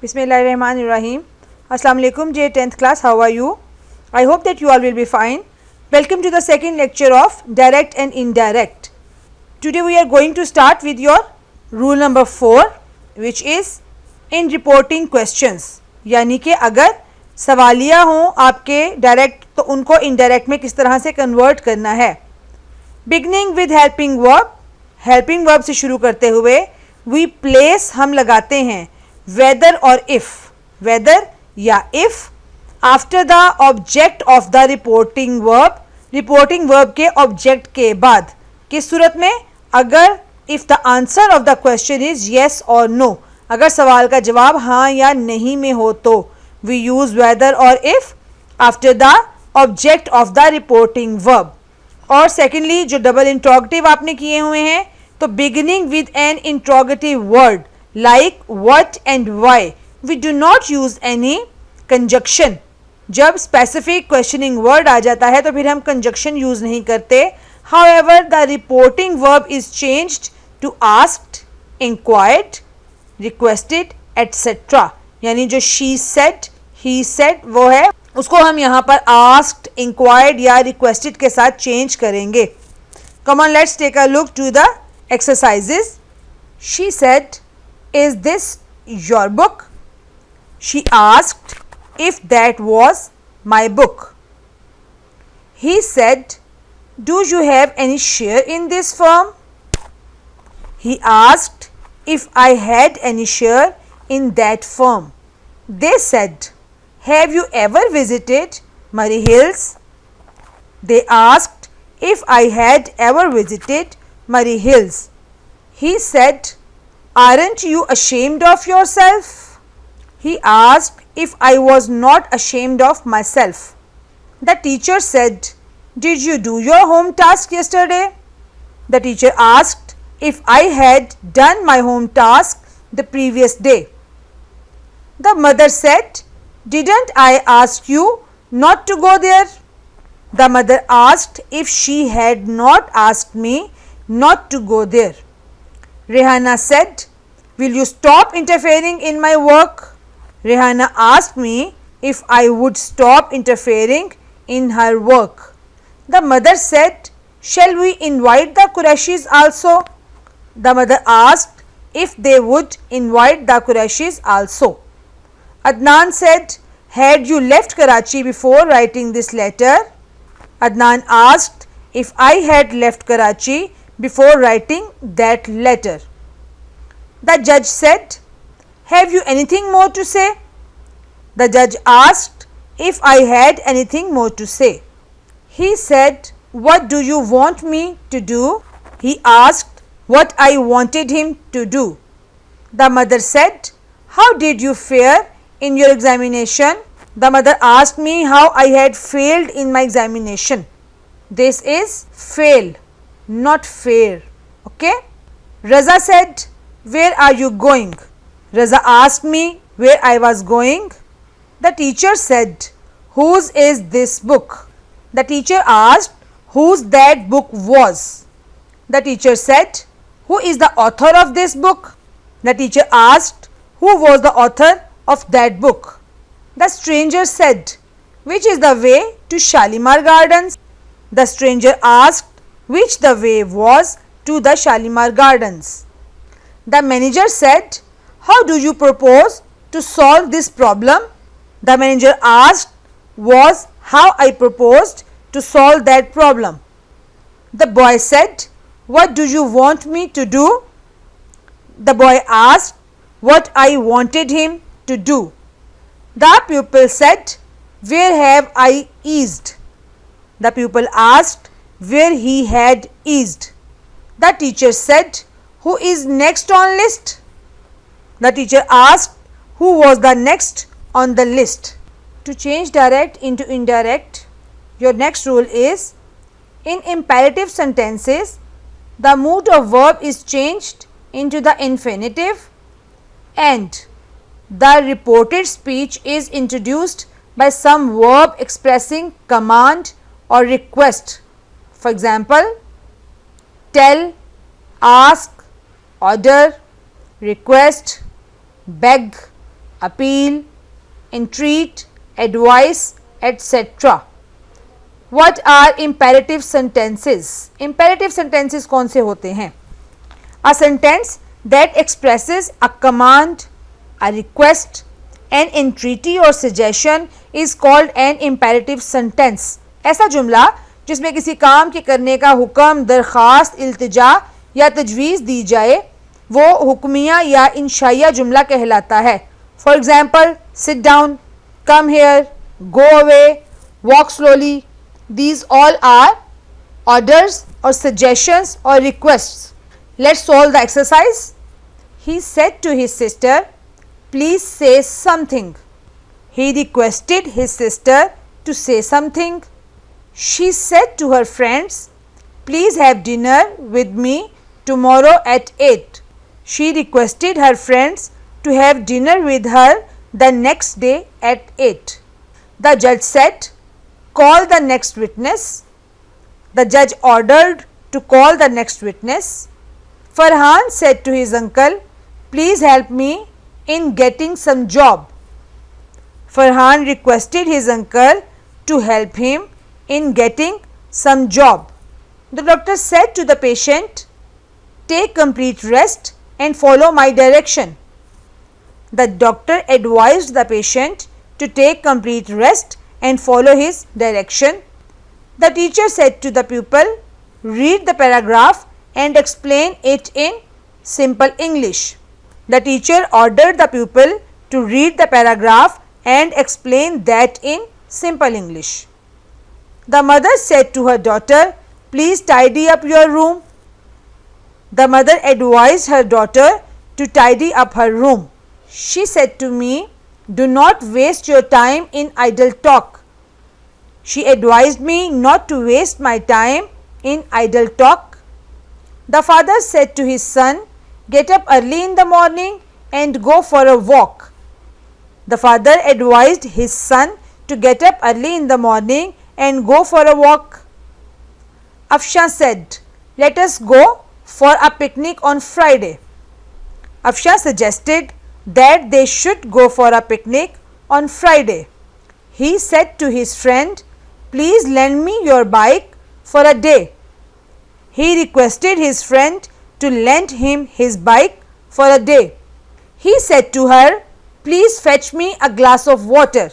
Bismillahirrahmanirrahim. Assalamu alaikum, dear 10th class. How are you? I hope that you all will be fine. Welcome to the second lecture of direct and indirect. Today we are going to start with your rule number 4, which is in reporting questions. यानी कि अगर सवालिया हों आपके direct तो उनको indirect में किस तरह से कन्वर्ट करना है. बिगनिंग विद हेल्पिंग वर्ब से शुरू करते हुए वी प्लेस हम लगाते हैं वेदर और इफ़, वेदर या if after the object of the reporting verb के ऑब्जेक्ट के बाद. किस सूरत में? अगर if the answer of the question is yes और नो, अगर सवाल का जवाब हाँ या नहीं में हो तो वी यूज़ वेदर और if after the object of the reporting verb. और सेकेंडली जो डबल इंट्रोगेटिव आपने किए हुए हैं तो beginning with an interrogative word like what and why we do not use any conjunction. जब स्पेसिफिक क्वेश्चनिंग वर्ड आ जाता है तो फिर हम कंजक्शन यूज नहीं करते. However the reporting verb is changed to asked, inquired, requested etcetera. यानी जो शी सेड, ही सेड वो है उसको हम यहाँ पर आस्क्ड, इंक्वायर्ड या रिक्वेस्टेड के साथ चेंज करेंगे. Come on let's take a look to the exercises. She said, is this your book? She asked if that was my book. He said, do you have any share in this firm? He asked if I had any share in that firm. They said, have you ever visited Murray Hills? They asked if I had ever visited Murray Hills. He said, aren't you ashamed of yourself? He asked if I was not ashamed of myself. The teacher said, did you do your home task yesterday? The teacher asked if I had done my home task the previous day. The mother said, didn't I ask you not to go there? The mother asked if she had not asked me not to go there. Rehana said, will you stop interfering in my work? Rehana asked me if I would stop interfering in her work. The mother said, shall we invite the Qurayshis also? The mother asked if they would invite the Qurayshis also. Adnan said, had you left Karachi before writing this letter? Adnan asked if I had left Karachi before writing that letter. The judge said, have you anything more to say? The judge asked if I had anything more to say. He said, what do you want me to do? He asked what I wanted him to do. The mother said, how did you fare in your examination? The mother asked me how I had failed in my examination. This is fail, not fare. Okay? Raza said, where are you going? Raza asked me where I was going. The teacher said, whose is this book? The teacher asked whose that book was. The teacher said, who is the author of this book? The teacher asked who was the author of that book. The stranger said, which is the way to Shalimar Gardens? The stranger asked which the way was to the Shalimar Gardens. The manager said, how do you propose to solve this problem? The manager asked was how I proposed to solve that problem. The boy said, what do you want me to do? The boy asked what I wanted him to do. The pupil said, where have I eased? The pupil asked where he had eased. The teacher said, who is next on list? The teacher asked who was the next on the list. To change direct into indirect, your next rule is in imperative sentences, the mood of verb is changed into the infinitive and the reported speech is introduced by some verb expressing command or request. For example, tell, ask, order, request, beg, appeal, entreat, advise, etc. What are imperative sentences? Imperative sentences कौन से होते हैं? A sentence that expresses a command, a request, an entreaty or suggestion is called an imperative sentence. ऐसा जुमला जिसमें किसी काम के करने का हुक्म, दरख्वास्त, इल्तिजा या तजवीज़ दी जाए वो हुक्मिया या इंशाइया जुमला कहलाता है. For example, sit down, come here, go away, walk slowly. These all are orders or suggestions or requests. Let's solve the exercise. He said to his sister, please say something. He requested his sister to say something. She said to her friends, please have dinner with me tomorrow at 8. She requested her friends to have dinner with her the next day at 8. The judge said, call the next witness. The judge ordered to call the next witness. Farhan said to his uncle, please help me in getting some job. Farhan requested his uncle to help him in getting some job. The doctor said to the patient, take complete rest and follow my direction. The doctor advised the patient to take complete rest and follow his direction. The teacher said to the pupil, read the paragraph and explain it in simple English. The teacher ordered the pupil to read the paragraph and explain that in simple English. The mother said to her daughter, please tidy up your room. The mother advised her daughter to tidy up her room. She said to me, do not waste your time in idle talk. She advised me not to waste my time in idle talk. The father said to his son, get up early in the morning and go for a walk. The father advised his son to get up early in the morning and go for a walk. Afshan said, let us go for a picnic on Friday. Afshan suggested that they should go for a picnic on Friday. He said to his friend, please lend me your bike for a day. He requested his friend to lend him his bike for a day. He said to her, please fetch me a glass of water.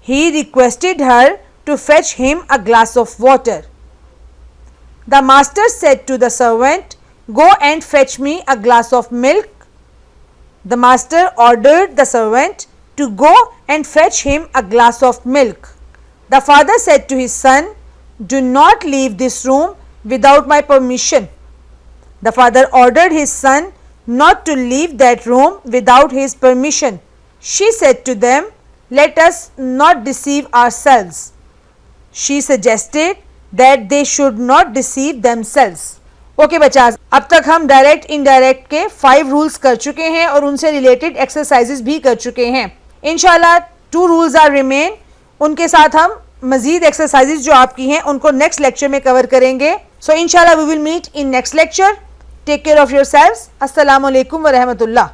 He requested her to fetch him a glass of water. The master said to the servant, go and fetch me a glass of milk. The master ordered the servant to go and fetch him a glass of milk. The father said to his son, do not leave this room without my permission. The father ordered his son not to leave that room without his permission. She said to them, let us not deceive ourselves. She suggested that they should not deceive themselves. Okay बच्चा, अब तक हम direct indirect के 5 rules कर चुके हैं और उनसे रिलेटेड एक्सरसाइजेस भी कर चुके हैं. इंशाल्लाह 2 रूल्स आर रिमेन. उनके साथ हम मजीद एक्सरसाइजेस जो आपकी हैं उनको नेक्स्ट लेक्चर में कवर करेंगे. सो इंशाल्लाह we will meet in next lecture. Take care of yourselves. अस्सलाम वालेकुम व रहमतुल्लाह.